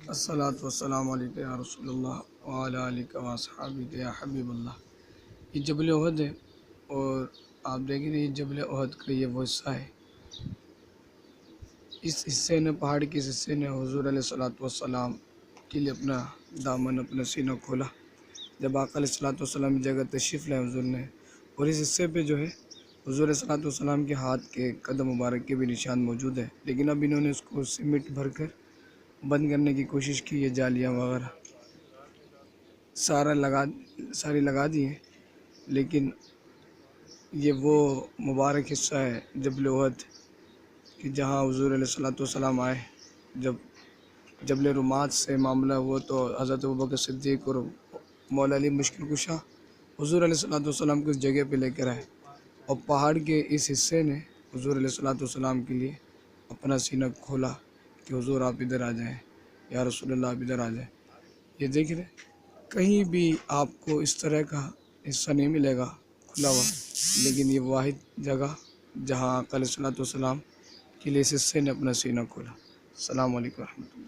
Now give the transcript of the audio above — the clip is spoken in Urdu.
الصلاۃ والسلام علیکم یا رسول اللہ وعلی آلک و اصحابک یا حبیب اللہ۔ یہ جبل احد ہے، اور آپ دیکھیں یہ جبل احد کا یہ وہ حصہ ہے۔ اس حصے نے، پہاڑ کے اس حصے نے حضور علیہ الصلاۃ والسلام کے لیے اپنا دامن، اپنا سینہ کھولا جب آقا علیہ الصلاۃ والسلام کی جگہ تشریف لائے حضور نے۔ اور اس حصے پہ جو ہے حضور علیہ الصلاۃ والسلام کے ہاتھ کے قدم مبارک کے بھی نشان موجود ہے، لیکن اب انہوں نے اس کو سیمنٹ بھر کر بند کرنے کی کوشش کی ہے، جالیاں وغیرہ ساری لگا دی ہیں، لیکن یہ وہ مبارک حصہ ہے جبل احد کہ جہاں حضور علیہ الصلاۃ والسلام آئے۔ جب جبل رمات سے معاملہ ہوا تو حضرت ابوبکر صدیق اور مولا علی مشکل کشا حضور علیہ الصلاۃ والسلام کو اس جگہ پہ لے کر آئے، اور پہاڑ کے اس حصے نے حضور علیہ الصلاۃ والسلام کے لیے اپنا سینہ کھولا کہ حضور آپ ادھر آ جائیں، یا رسول اللہ آپ ادھر آ جائیں۔ یہ دیکھ رہے کہیں بھی آپ کو اس طرح کا حصہ نہیں ملے گا کھلا ہوا، لیکن یہ واحد جگہ جہاں آقا علیہ الصلاۃ والسلام کے لیے اس حصے نے اپنا سینہ کھولا۔ السلام علیکم ورحمۃ اللہ۔